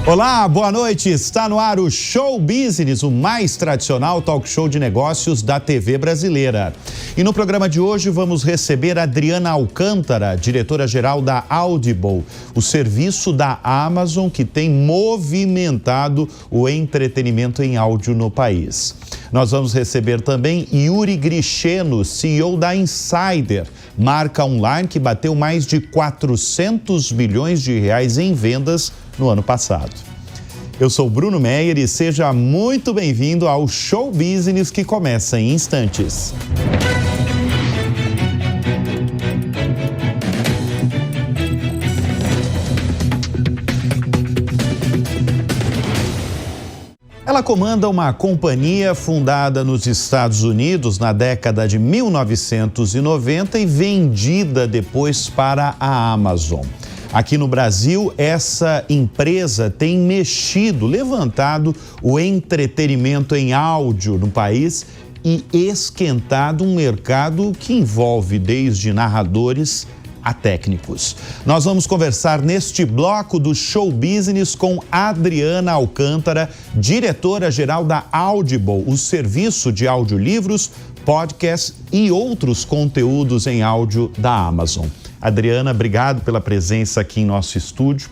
Olá, boa noite. Está no ar o Show Business, o mais tradicional talk show de negócios da TV brasileira. E no programa de hoje vamos receber a Adriana Alcântara, diretora-geral da Audible, o serviço da Amazon que tem movimentado o entretenimento em áudio no país. Nós vamos receber também Yuri Gricheno, CEO da Insider, marca online que bateu mais de 400 milhões de reais em vendas no ano passado. Eu sou Bruno Meyer e seja muito bem-vindo ao Show Business que começa em instantes. Ela comanda uma companhia fundada nos Estados Unidos na década de 1990 e vendida depois para a Amazon. Aqui no Brasil, essa empresa tem levantado o entretenimento em áudio no país e esquentado um mercado que envolve desde narradores a técnicos. Nós vamos conversar neste bloco do Show Business com Adriana Alcântara, diretora-geral da Audible, o serviço de audiolivros, podcasts e outros conteúdos em áudio da Amazon. Adriana, obrigado pela presença aqui em nosso estúdio.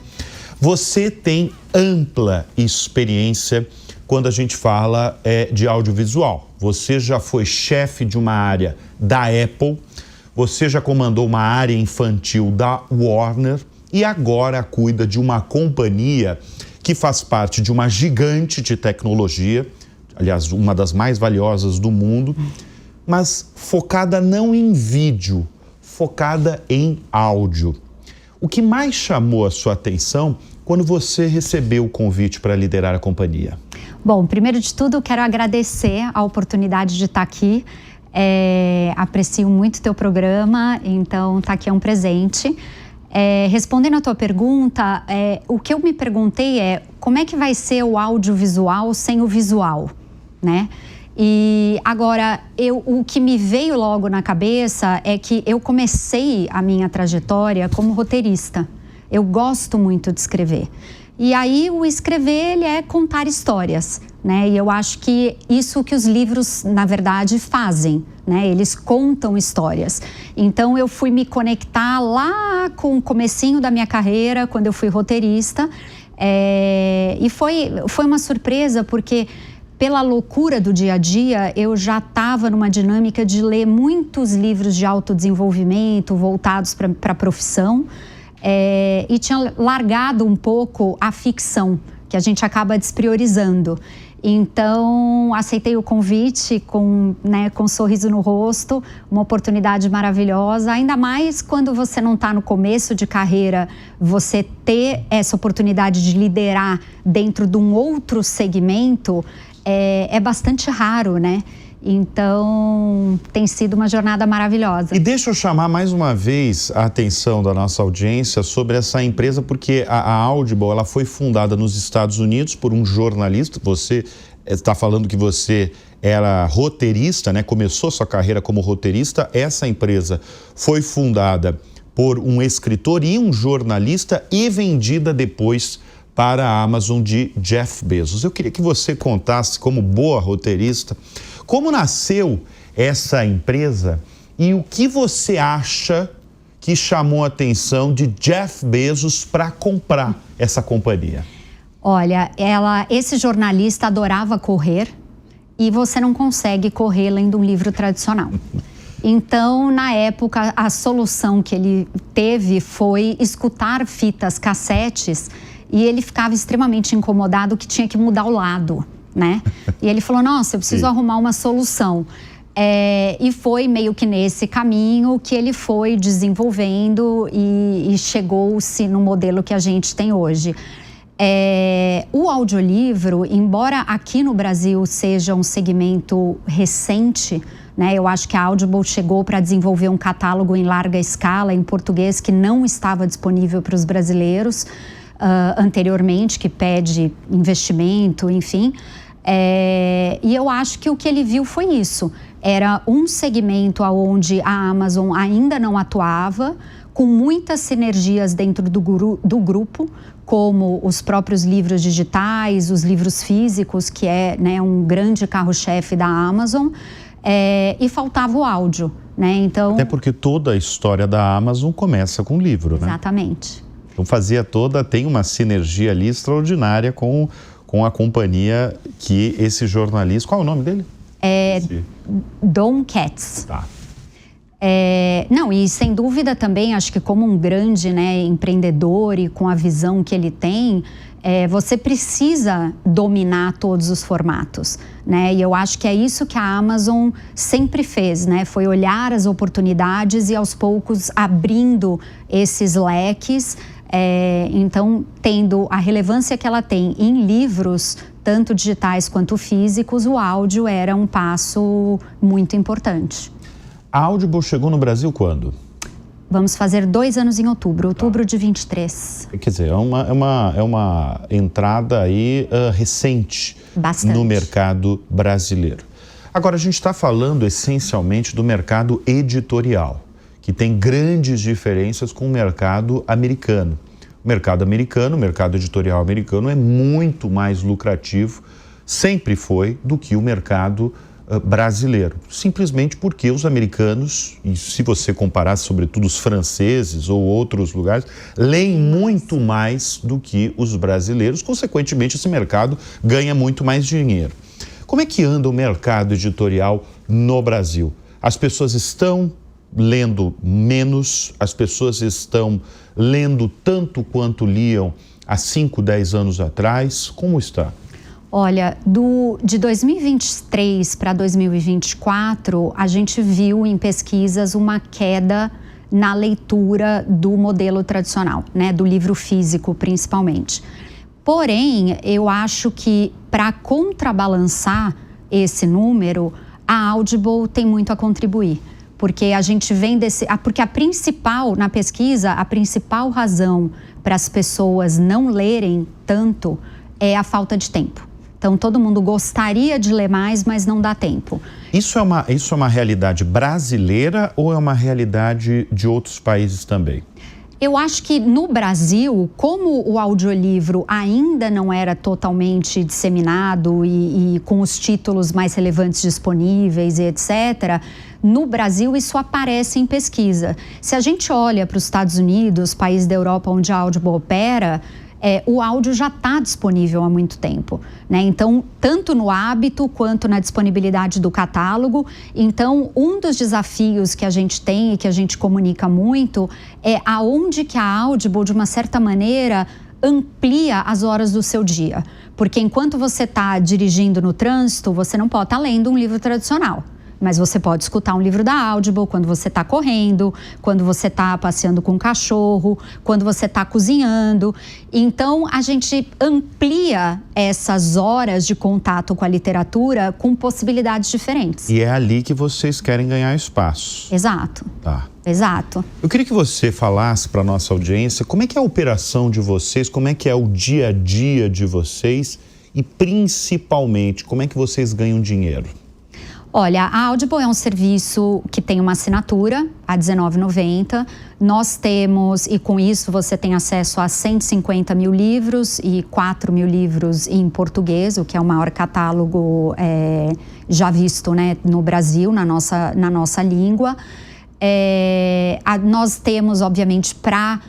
Você tem ampla experiência quando a gente fala de audiovisual. Você já foi chefe de uma área da Apple, você já comandou uma área infantil da Warner e agora cuida de uma companhia que faz parte de uma gigante de tecnologia, aliás, uma das mais valiosas do mundo, mas focada não em vídeo, focada em áudio. O que mais chamou a sua atenção quando você recebeu o convite para liderar a companhia? Bom, primeiro de tudo, quero agradecer a oportunidade de estar aqui. Aprecio muito o teu programa, então estar aqui é um presente. Respondendo a tua pergunta, o que eu me perguntei é como é que vai ser o audiovisual sem o visual, né? E agora, o que me veio logo na cabeça é que eu comecei a minha trajetória como roteirista. Eu gosto muito de escrever. E aí, o escrever, ele é contar histórias, né? E eu acho que isso que os livros, na verdade, fazem, né? Eles contam histórias. Então, eu fui me conectar lá com o comecinho da minha carreira, quando eu fui roteirista. E foi uma surpresa, porque pela loucura do dia a dia, eu já estava numa dinâmica de ler muitos livros de autodesenvolvimento voltados para a profissão e tinha largado um pouco a ficção, que a gente acaba despriorizando. Então, aceitei o convite com um sorriso no rosto, uma oportunidade maravilhosa, ainda mais quando você não está no começo de carreira, você ter essa oportunidade de liderar dentro de um outro segmento é bastante raro, né? Então, tem sido uma jornada maravilhosa. E deixa eu chamar mais uma vez a atenção da nossa audiência sobre essa empresa, porque a Audible, ela foi fundada nos Estados Unidos por um jornalista. Você está falando que você era roteirista, né? Começou sua carreira como roteirista. Essa empresa foi fundada por um escritor e um jornalista e vendida depois para a Amazon de Jeff Bezos. Eu queria que você contasse, como boa roteirista, como nasceu essa empresa e o que você acha que chamou a atenção de Jeff Bezos para comprar essa companhia. Olha, esse jornalista adorava correr e você não consegue correr lendo um livro tradicional. Então, na época, a solução que ele teve foi escutar fitas cassetes e ele ficava extremamente incomodado que tinha que mudar o lado, né? E ele falou, nossa, eu preciso arrumar uma solução. E foi meio que nesse caminho que ele foi desenvolvendo e chegou-se no modelo que a gente tem hoje. O audiolivro, embora aqui no Brasil seja um segmento recente, né, eu acho que a Audible chegou para desenvolver um catálogo em larga escala em português que não estava disponível para os brasileiros anteriormente, que pede investimento, enfim. E eu acho que o que ele viu foi isso. Era um segmento onde a Amazon ainda não atuava, com muitas sinergias dentro do grupo, como os próprios livros digitais, os livros físicos, que é, né, um grande carro-chefe da Amazon, e faltava o áudio, né? Então, até porque toda a história da Amazon começa com livro, né? Exatamente. Então tem uma sinergia ali extraordinária com a companhia que esse jornalista... Qual é o nome dele? Don Katz. Tá. Não, e sem dúvida também, acho que como um grande, né, empreendedor e com a visão que ele tem, você precisa dominar todos os formatos, né? E eu acho que é isso que a Amazon sempre fez, né? Foi olhar as oportunidades e aos poucos abrindo esses leques. Então, tendo a relevância que ela tem em livros, tanto digitais quanto físicos, o áudio era um passo muito importante. A Audible chegou no Brasil quando? Vamos fazer 2 anos em outubro de 23. Quer dizer, é uma entrada aí recente. Bastante. No mercado brasileiro. Agora, a gente está falando essencialmente do mercado editorial, que tem grandes diferenças com o mercado americano. O mercado editorial americano é muito mais lucrativo, sempre foi, do que o mercado brasileiro. Simplesmente porque os americanos, e se você comparar sobretudo os franceses ou outros lugares, leem muito mais do que os brasileiros. Consequentemente, esse mercado ganha muito mais dinheiro. Como é que anda o mercado editorial no Brasil? As pessoas estão lendo menos, as pessoas estão lendo tanto quanto liam há 5, 10 anos atrás. Como está? Olha, de 2023 para 2024, a gente viu em pesquisas uma queda na leitura do modelo tradicional, né, do livro físico principalmente. Porém, eu acho que para contrabalançar esse número, a Audible tem muito a contribuir. Porque a gente vem porque na pesquisa, a principal razão para as pessoas não lerem tanto é a falta de tempo. Então, todo mundo gostaria de ler mais, mas não dá tempo. Isso é uma realidade brasileira ou é uma realidade de outros países também? Eu acho que no Brasil, como o audiolivro ainda não era totalmente disseminado e com os títulos mais relevantes disponíveis e etc., no Brasil isso aparece em pesquisa. Se a gente olha para os Estados Unidos, país da Europa onde a Audible opera, o áudio já está disponível há muito tempo, né? Então, tanto no hábito quanto na disponibilidade do catálogo. Então, um dos desafios que a gente tem e que a gente comunica muito é aonde que a Audible, de uma certa maneira, amplia as horas do seu dia. Porque enquanto você está dirigindo no trânsito, você não pode estar lendo um livro tradicional. Mas você pode escutar um livro da Audible quando você está correndo, quando você está passeando com o cachorro, quando você está cozinhando. Então, a gente amplia essas horas de contato com a literatura com possibilidades diferentes. E é ali que vocês querem ganhar espaço. Exato. Tá. Exato. Eu queria que você falasse para a nossa audiência como é que é a operação de vocês, como é que é o dia a dia de vocês e, principalmente, como é que vocês ganham dinheiro? Olha, a Audible é um serviço que tem uma assinatura a R$19,90. Nós temos, e com isso você tem acesso a 150 mil livros e 4 mil livros em português, o que é o maior catálogo já visto, né, no Brasil, na nossa língua. Nós temos, obviamente, para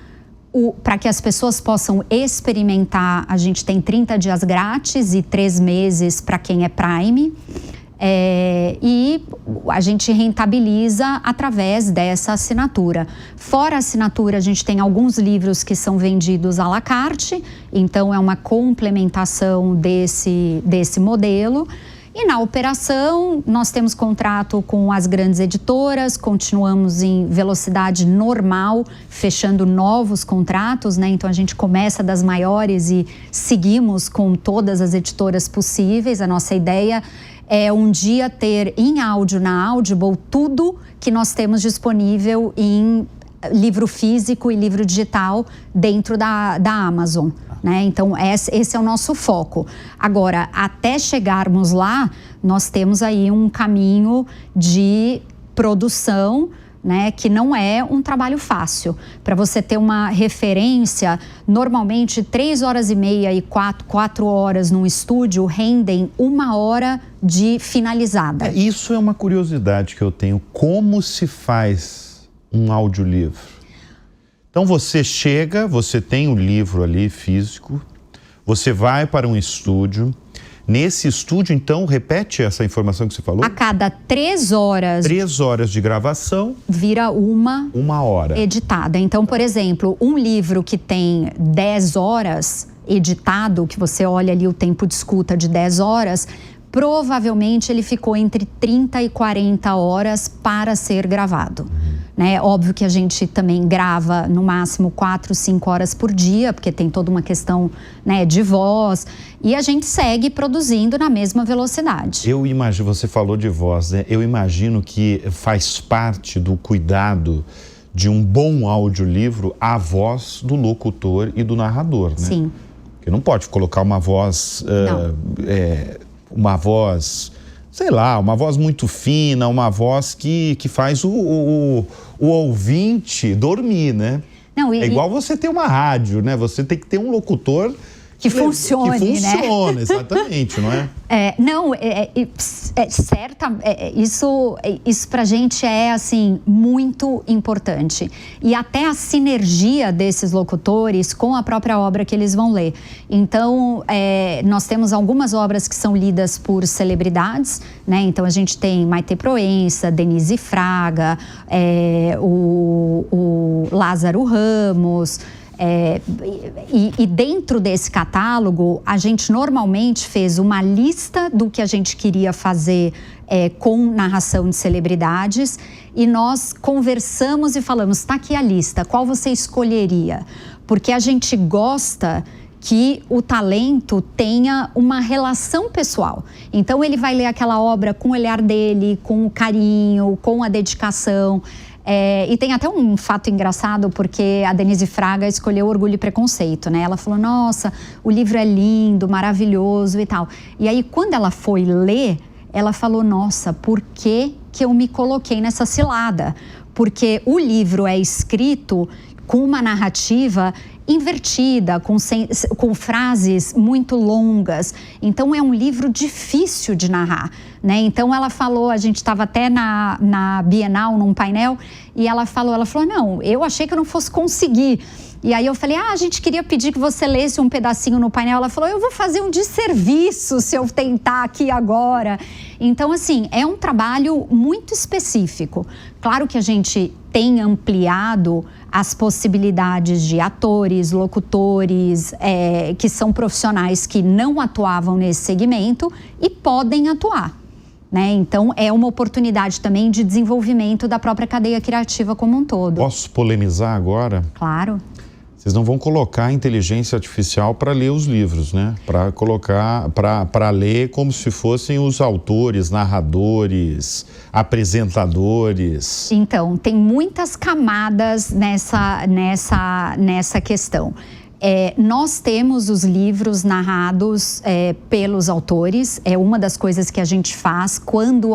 que as pessoas possam experimentar, a gente tem 30 dias grátis e 3 meses para quem é Prime. E a gente rentabiliza através dessa assinatura. Fora a assinatura, a gente tem alguns livros que são vendidos à la carte, então é uma complementação desse modelo. E na operação, nós temos contrato com as grandes editoras, continuamos em velocidade normal, fechando novos contratos, né? Então a gente começa das maiores e seguimos com todas as editoras possíveis. A nossa ideia é um dia ter em áudio na Audible tudo que nós temos disponível em livro físico e livro digital dentro da Amazon, né? Então esse é o nosso foco. Agora, até chegarmos lá, nós temos aí um caminho de produção, né, que não é um trabalho fácil. Para você ter uma referência, normalmente 3 horas e meia e 4 horas num estúdio rendem 1 hora de finalizada. Isso é uma curiosidade que eu tenho. Como se faz um audiolivro? Então você chega, você tem o livro ali físico, você vai para um estúdio. Nesse estúdio, então, repete essa informação que você falou? A cada 3 horas... 3 horas de gravação... Vira uma hora editada. Então, por exemplo, um livro que tem 10 horas editado, que você olha ali o tempo de escuta de 10 horas, provavelmente ele ficou entre 30 e 40 horas para ser gravado. Né? Óbvio que a gente também grava no máximo 4, 5 horas por dia, porque tem toda uma questão, né, de voz, e a gente segue produzindo na mesma velocidade. Eu imagino, você falou de voz, né? Eu imagino que faz parte do cuidado de um bom audiolivro a voz do locutor e do narrador, né? Sim. Porque não pode colocar uma voz, sei lá, uma voz muito fina, uma voz que faz o ouvinte dormir, né? Não, é igual você ter uma rádio, né? Você tem que ter um locutor que funcione, que funcione, né? Exatamente, não é? Isso pra gente é, assim, muito importante. E até a sinergia desses locutores com a própria obra que eles vão ler. Então, nós temos algumas obras que são lidas por celebridades, né? Então, a gente tem Maite Proença, Denise Fraga, o Lázaro Ramos... E dentro desse catálogo, a gente normalmente fez uma lista do que a gente queria fazer com narração de celebridades e nós conversamos e falamos, está aqui a lista, qual você escolheria? Porque a gente gosta que o talento tenha uma relação pessoal. Então, ele vai ler aquela obra com o olhar dele, com o carinho, com a dedicação. E tem até um fato engraçado, porque a Denise Fraga escolheu Orgulho e Preconceito, né? Ela falou, nossa, o livro é lindo, maravilhoso e tal. E aí, quando ela foi ler, ela falou, nossa, por que eu me coloquei nessa cilada? Porque o livro é escrito com uma narrativa invertida, com frases muito longas. Então, é um livro difícil de narrar, né? Então, ela falou, a gente estava até na Bienal, num painel, e ela falou, não, eu achei que eu não fosse conseguir. E aí eu falei, a gente queria pedir que você lesse um pedacinho no painel. Ela falou, eu vou fazer um desserviço se eu tentar aqui agora. Então, assim, é um trabalho muito específico. Claro que a gente tem ampliado as possibilidades de atores, locutores, que são profissionais que não atuavam nesse segmento e podem atuar, né? Então, é uma oportunidade também de desenvolvimento da própria cadeia criativa como um todo. Posso polemizar agora? Claro. Vocês não vão colocar a inteligência artificial para ler os livros, né? Para ler como se fossem os autores, narradores, apresentadores. Então, tem muitas camadas nessa questão. Nós temos os livros narrados pelos autores, é uma das coisas que a gente faz quando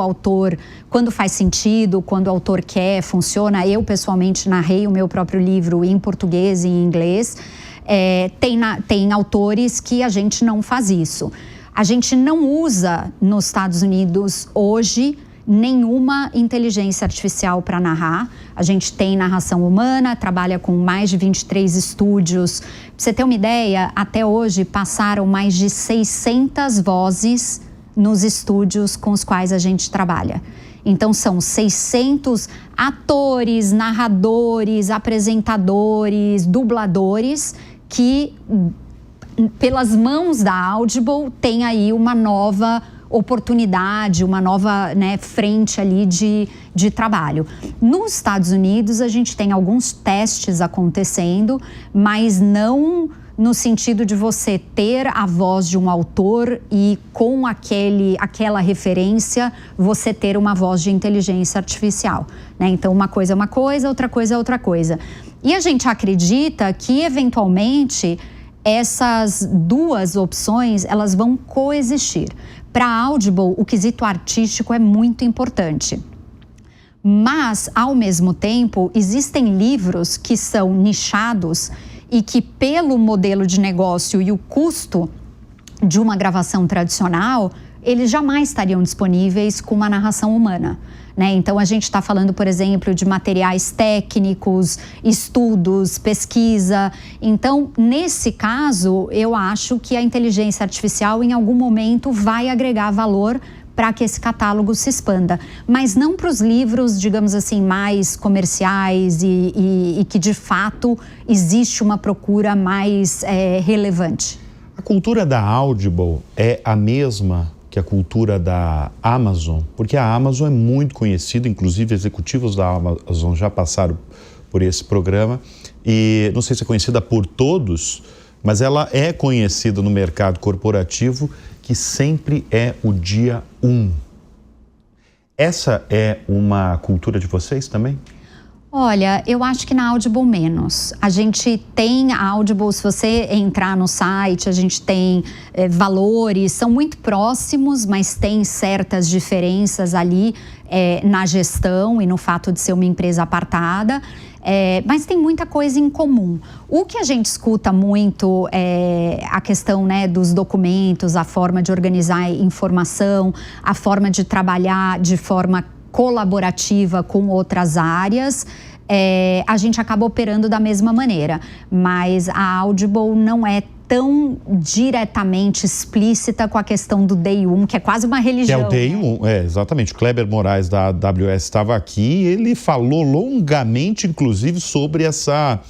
faz sentido, quando o autor quer, funciona. Eu, pessoalmente, narrei o meu próprio livro em português e em inglês. Tem autores que a gente não faz isso. A gente não usa nos Estados Unidos hoje nenhuma inteligência artificial para narrar. A gente tem narração humana, trabalha com mais de 23 estúdios. Pra você ter uma ideia, até hoje passaram mais de 600 vozes nos estúdios com os quais a gente trabalha. Então, são 600 atores, narradores, apresentadores, dubladores que, pelas mãos da Audible, tem aí uma nova oportunidade, uma nova, né, frente ali de trabalho. Nos Estados Unidos, a gente tem alguns testes acontecendo, mas não no sentido de você ter a voz de um autor e com aquela referência você ter uma voz de inteligência artificial, né? Então, uma coisa é uma coisa, outra coisa é outra coisa. E a gente acredita que, eventualmente, essas duas opções, elas vão coexistir. Para a Audible, o quesito artístico é muito importante. Mas, ao mesmo tempo, existem livros que são nichados e que, pelo modelo de negócio e o custo de uma gravação tradicional, eles jamais estariam disponíveis com uma narração humana, né? Então, a gente está falando, por exemplo, de materiais técnicos, estudos, pesquisa. Então, nesse caso, eu acho que a inteligência artificial, em algum momento, vai agregar valor para que esse catálogo se expanda, mas não para os livros, digamos assim, mais comerciais e que, de fato, existe uma procura mais relevante. A cultura da Audible é a mesma que a cultura da Amazon? Porque a Amazon é muito conhecida, inclusive executivos da Amazon já passaram por esse programa, e não sei se é conhecida por todos, mas ela é conhecida no mercado corporativo que sempre é o dia 1. Essa é uma cultura de vocês também? Olha, eu acho que na Audible menos. A gente tem a Audible, se você entrar no site, a gente tem valores, são muito próximos, mas tem certas diferenças ali na gestão e no fato de ser uma empresa apartada. Mas tem muita coisa em comum. O que a gente escuta muito é a questão, né, dos documentos, a forma de organizar informação, a forma de trabalhar de forma colaborativa com outras áreas. A gente acaba operando da mesma maneira, mas a Audible não é tão diretamente explícita com a questão do Day 1, que é quase uma religião. Que é o Day 1, exatamente. Kleber Moraes, da AWS, estava aqui e ele falou longamente, inclusive, sobre essa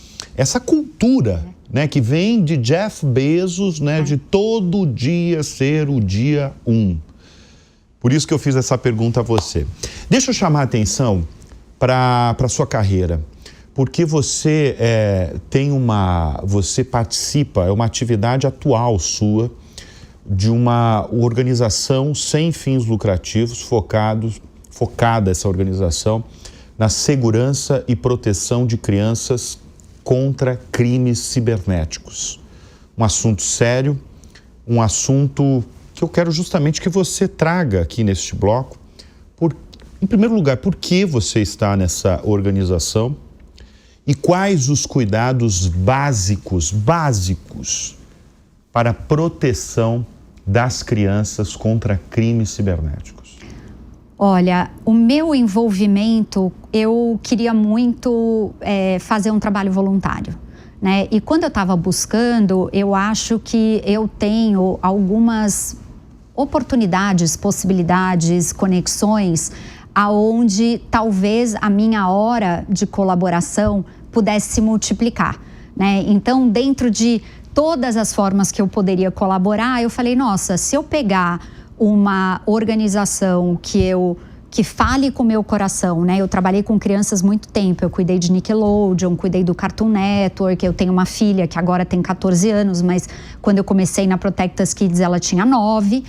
cultura, né, que vem de Jeff Bezos, né, de todo dia ser o dia 1. Por isso que eu fiz essa pergunta a você. Deixa eu chamar a atenção para a sua carreira. Porque você você participa, é uma atividade atual sua, de uma organização sem fins lucrativos, focada essa organização na segurança e proteção de crianças contra crimes cibernéticos. Um assunto sério, um assunto que eu quero justamente que você traga aqui neste bloco. Em primeiro lugar, por que você está nessa organização? E quais os cuidados básicos para a proteção das crianças contra crimes cibernéticos? Olha, o meu envolvimento, eu queria muito fazer um trabalho voluntário, né? E quando eu estava buscando, eu acho que eu tenho algumas oportunidades, possibilidades, conexões, aonde talvez a minha hora de colaboração pudesse se multiplicar, né? Então, dentro de todas as formas que eu poderia colaborar, eu falei, nossa, se eu pegar uma organização que fale com o meu coração, né? Eu trabalhei com crianças muito tempo, eu cuidei de Nickelodeon, cuidei do Cartoon Network, eu tenho uma filha que agora tem 14 anos, mas quando eu comecei na Protect Us Kids ela tinha 9.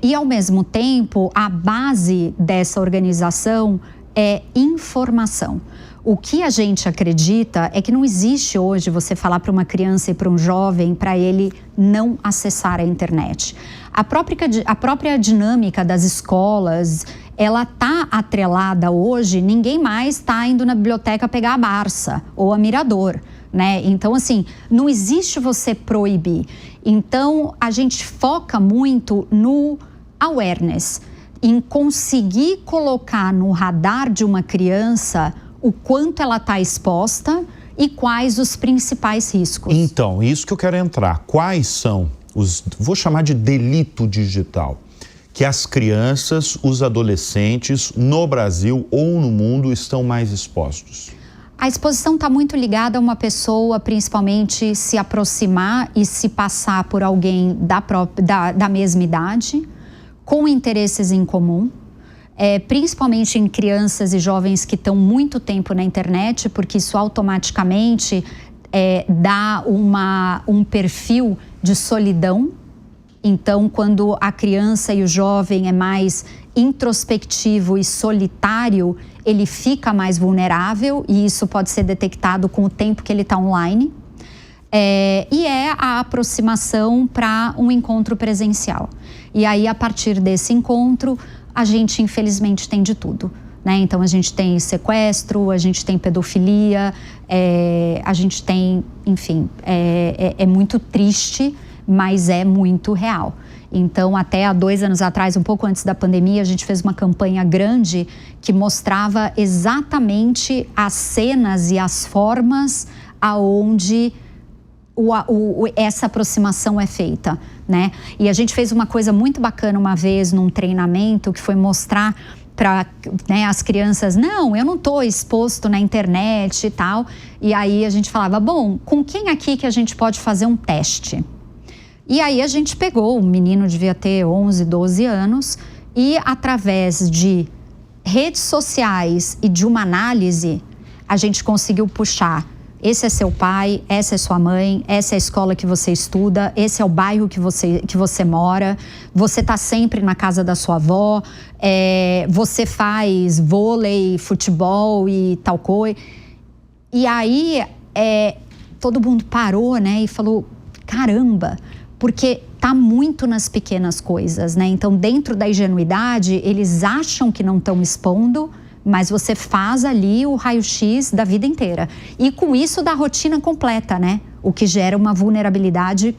E ao mesmo tempo, a base dessa organização é informação. O que a gente acredita é que não existe hoje você falar para uma criança e para um jovem para ele não acessar a internet. A própria dinâmica das escolas, ela está atrelada hoje, ninguém mais está indo na biblioteca pegar a Barça ou a Mirador, né? Então, assim, não existe você proibir. Então, a gente foca muito no awareness, em conseguir colocar no radar de uma criança o quanto ela está exposta e quais os principais riscos. Então, isso que eu quero entrar. Quais são os, vou chamar de delito digital, que as crianças, os adolescentes no Brasil ou no mundo estão mais expostos? A exposição está muito ligada a uma pessoa, principalmente, se aproximar e se passar por alguém da mesma idade, com interesses em comum, principalmente em crianças e jovens que estão muito tempo na internet, porque isso automaticamente dá um perfil de solidão. Então, quando a criança e o jovem é mais introspectivo e solitário, ele fica mais vulnerável e isso pode ser detectado com o tempo que ele está online. E é a aproximação para um encontro presencial. E aí, a partir desse encontro, a gente, infelizmente, tem de tudo, né? Então a gente tem sequestro, a gente tem pedofilia, a gente tem, enfim, é muito triste, mas é muito real. Então, até há 2 anos atrás, um pouco antes da pandemia, a gente fez uma campanha grande que mostrava exatamente as cenas e as formas aonde essa aproximação é feita, né? E a gente fez uma coisa muito bacana uma vez num treinamento, que foi mostrar para, né, as crianças, não, eu não estou exposto na internet e tal. E aí a gente falava, bom, com quem aqui que a gente pode fazer um teste? E aí a gente pegou, o menino devia ter 11, 12 anos, e através de redes sociais e de uma análise, a gente conseguiu puxar, esse é seu pai, essa é sua mãe, essa é a escola que você estuda, esse é o bairro que você mora, você está sempre na casa da sua avó, você faz vôlei, futebol e tal coisa. E aí todo mundo parou, né, e falou, caramba, porque está muito nas pequenas coisas, né? Então, dentro da ingenuidade, eles acham que não estão expondo, mas você faz ali o raio-x da vida inteira. E com isso, da rotina completa, né? O que gera uma vulnerabilidade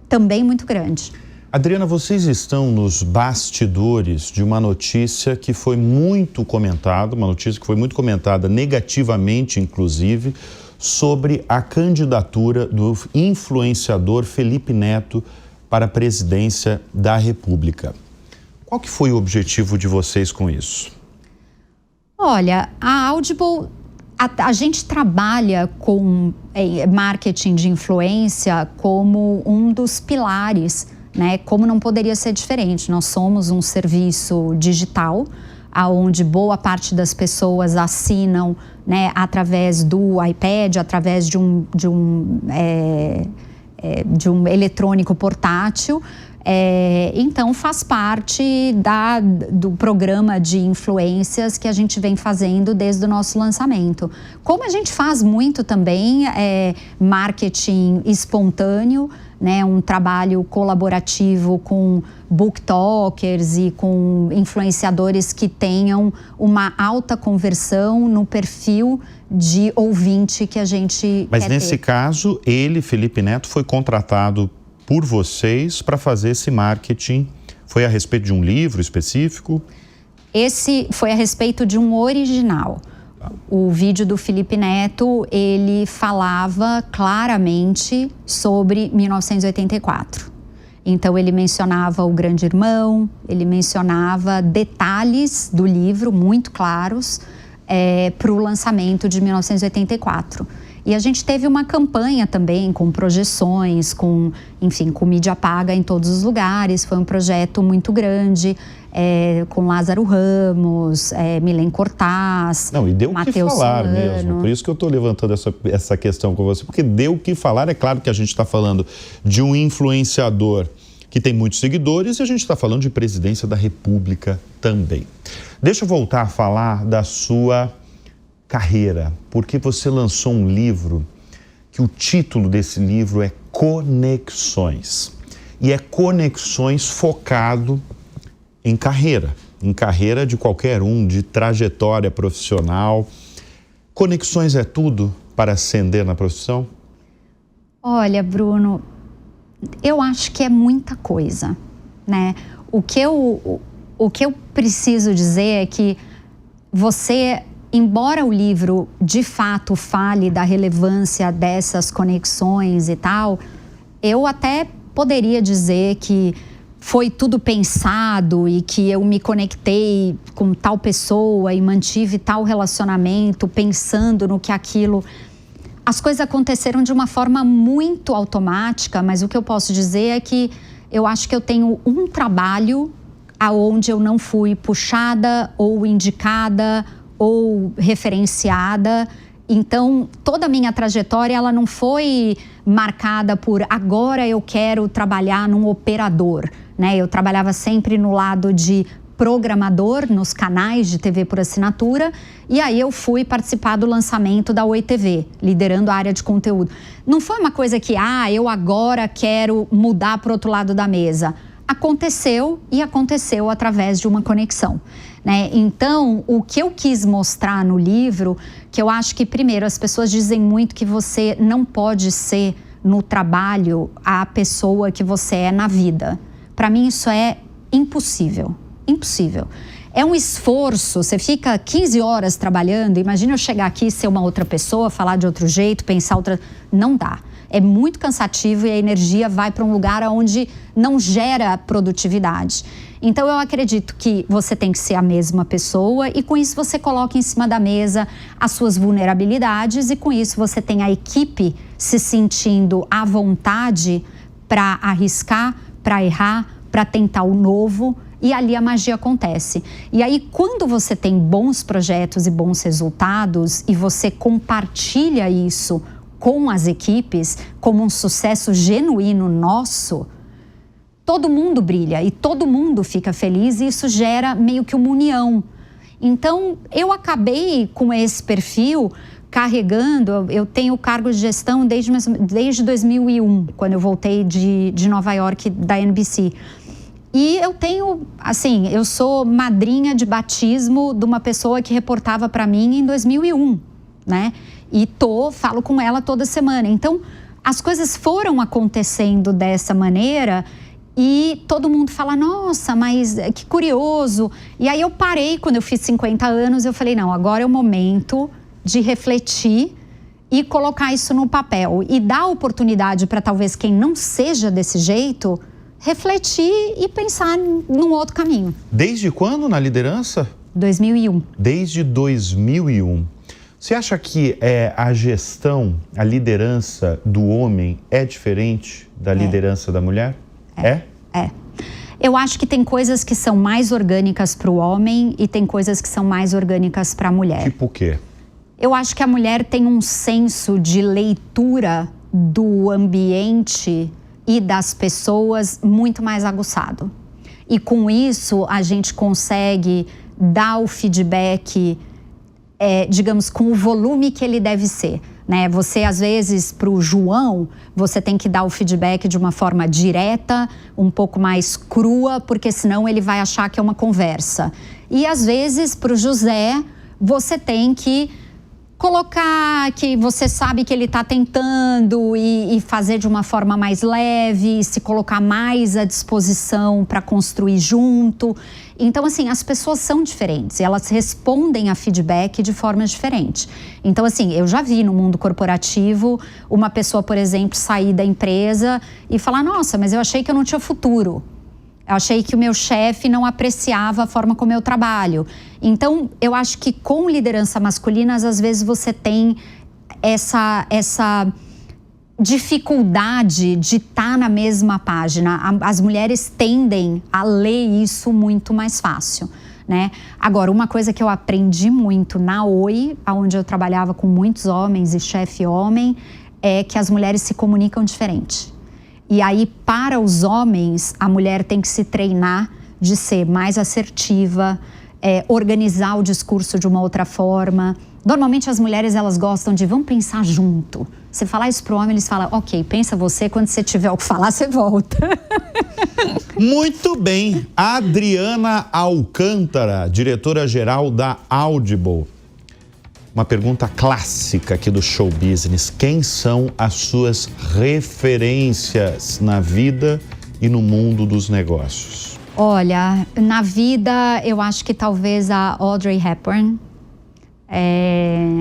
também muito grande. Adriana, vocês estão nos bastidores de uma notícia que foi muito comentada, uma notícia que foi muito comentada negativamente, inclusive, sobre a candidatura do influenciador Felipe Neto para a presidência da República. Qual que foi o objetivo de vocês com isso? Olha, a Audible, a gente trabalha com marketing de influência como um dos pilares, né? Como não poderia ser diferente. Nós somos um serviço digital, onde boa parte das pessoas assinam, né, através do iPad, através de um eletrônico portátil. Então faz parte do programa de influências que a gente vem fazendo desde o nosso lançamento. Como a gente faz muito também marketing espontâneo, né, um trabalho colaborativo com booktokers e com influenciadores que tenham uma alta conversão no perfil de ouvinte que a gente Mas nesse caso, Felipe Neto, foi contratado por vocês para fazer esse marketing. Foi a respeito de um livro específico? Esse foi a respeito de um original. O vídeo do Felipe Neto, ele falava claramente sobre 1984. Então, ele mencionava o Grande Irmão, ele mencionava detalhes do livro muito claros para o lançamento de 1984. E a gente teve uma campanha também com projeções, com mídia paga em todos os lugares. Foi um projeto muito grande, com Lázaro Ramos, Milen Cortaz, Não, e deu o que falar Solano. mesmo. Por isso que eu estou levantando essa questão com você, porque deu o que falar. É claro que a gente está falando de um influenciador que tem muitos seguidores e a gente está falando de presidência da República também. Deixa eu voltar a falar da sua carreira, porque você lançou um livro que o título desse livro é Conexões. E é Conexões focado em carreira de qualquer um, de trajetória profissional. Conexões é tudo para ascender na profissão? Olha, Bruno, eu acho que é muita coisa, né? O que eu preciso dizer é que você, embora o livro de fato fale da relevância dessas conexões e tal, eu até poderia dizer que foi tudo pensado e que eu me conectei com tal pessoa e mantive tal relacionamento pensando no que aquilo... As coisas aconteceram de uma forma muito automática, mas o que eu posso dizer é que eu acho que eu tenho um trabalho aonde eu não fui puxada ou indicada ou referenciada. Então, toda a minha trajetória, ela não foi marcada por agora eu quero trabalhar num operador, né? Eu trabalhava sempre no lado de programador, nos canais de TV por assinatura, e aí eu fui participar do lançamento da Oi TV, liderando a área de conteúdo. Não foi uma coisa que, eu agora quero mudar para o outro lado da mesa. aconteceu e aconteceu através de uma conexão, né? Então, o que eu quis mostrar no livro, que eu acho que, primeiro, as pessoas dizem muito que você não pode ser no trabalho a pessoa que você é na vida. Para mim, isso é impossível, impossível. É um esforço, você fica 15 horas trabalhando, imagina eu chegar aqui e ser uma outra pessoa, falar de outro jeito, pensar outra... Não dá. É muito cansativo e a energia vai para um lugar onde não gera produtividade. Então, eu acredito que você tem que ser a mesma pessoa e com isso você coloca em cima da mesa as suas vulnerabilidades e com isso você tem a equipe se sentindo à vontade para arriscar, para errar, para tentar o novo e ali a magia acontece. E aí, quando você tem bons projetos e bons resultados e você compartilha isso com as equipes, como um sucesso genuíno nosso, todo mundo brilha e todo mundo fica feliz e isso gera meio que uma união. Então, eu acabei com esse perfil carregando, eu tenho cargo de gestão desde 2001, quando eu voltei de Nova York, da NBC. E eu tenho, assim, eu sou madrinha de batismo de uma pessoa que reportava para mim em 2001, né? E falo com ela toda semana. Então, as coisas foram acontecendo dessa maneira e todo mundo fala, nossa, mas que curioso. E aí eu parei, quando eu fiz 50 anos, eu falei, não, agora é o momento de refletir e colocar isso no papel. E dar oportunidade para talvez quem não seja desse jeito, refletir e pensar num outro caminho. Desde quando na liderança? 2001. Desde 2001. Você acha que a gestão, a liderança do homem é diferente da liderança da mulher? É. Eu acho que tem coisas que são mais orgânicas para o homem e tem coisas que são mais orgânicas para a mulher. Tipo o quê? Eu acho que a mulher tem um senso de leitura do ambiente e das pessoas muito mais aguçado. E com isso a gente consegue dar o feedback, digamos, com o volume que ele deve ser, né? Você, às vezes, para o João, você tem que dar o feedback de uma forma direta, um pouco mais crua, porque senão ele vai achar que é uma conversa. E, às vezes, para o José, você tem que colocar que você sabe que ele está tentando e fazer de uma forma mais leve, se colocar mais à disposição para construir junto. Então, assim, as pessoas são diferentes, elas respondem a feedback de forma diferente. Então, assim, eu já vi no mundo corporativo uma pessoa, por exemplo, sair da empresa e falar, nossa, mas eu achei que eu não tinha futuro. Eu achei que o meu chefe não apreciava a forma como eu trabalho. Então, eu acho que com liderança masculina, às vezes você tem essa dificuldade de estar na mesma página. As mulheres tendem a ler isso muito mais fácil, né? Agora, uma coisa que eu aprendi muito na Oi, onde eu trabalhava com muitos homens e chefe homem, é que as mulheres se comunicam diferente. E aí, para os homens, a mulher tem que se treinar de ser mais assertiva, organizar o discurso de uma outra forma. Normalmente, as mulheres, elas gostam de, vamos pensar junto. Você falar isso para o homem, eles falam, ok, pensa você, quando você tiver o que falar, você volta. Muito bem. Adriana Alcântara, diretora-geral da Audible. Uma pergunta clássica aqui do show business. Quem são as suas referências na vida e no mundo dos negócios? Olha, na vida, eu acho que talvez a Audrey Hepburn.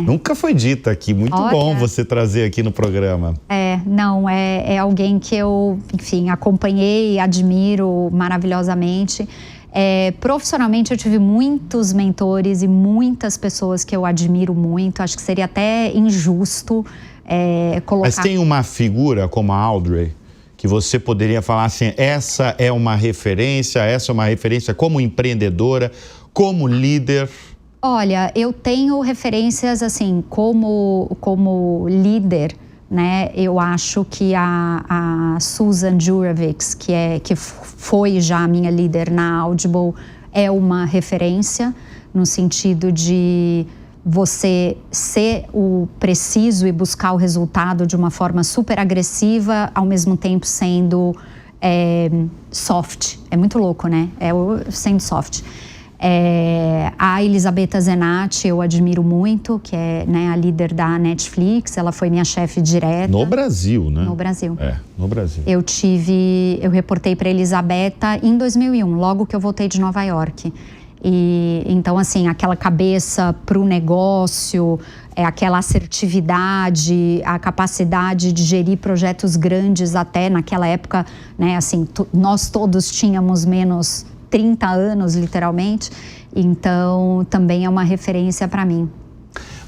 Nunca foi dita aqui. Muito bom você trazer aqui no programa. É alguém que eu, enfim, acompanhei e admiro maravilhosamente. Profissionalmente, eu tive muitos mentores e muitas pessoas que eu admiro muito. Acho que seria até injusto colocar... Mas tem uma figura como a Audrey que você poderia falar assim, essa é uma referência como empreendedora, como líder? Olha, eu tenho referências assim, como líder, né? Eu acho que a Susan Jurevich, que foi já a minha líder na Audible, é uma referência no sentido de você ser o preciso e buscar o resultado de uma forma super agressiva, ao mesmo tempo sendo soft. É muito louco, né? Sendo soft. A Elisabetta Zenatti eu admiro muito, que é, né, a líder da Netflix. Ela foi minha chefe direta. No Brasil, né? No Brasil. No Brasil. Eu reportei para Elisabetta em 2001, logo que eu voltei de Nova York. E então, assim, aquela cabeça para o negócio, aquela assertividade, a capacidade de gerir projetos grandes até naquela época, né? Assim, nós todos tínhamos menos 30 anos, literalmente. Então, também é uma referência para mim.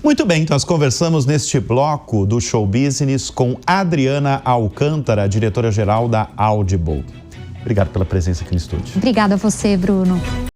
Muito bem, nós conversamos neste bloco do Show Business com Adriana Alcântara, diretora-geral da Audible. Obrigado pela presença aqui no estúdio. Obrigada a você, Bruno.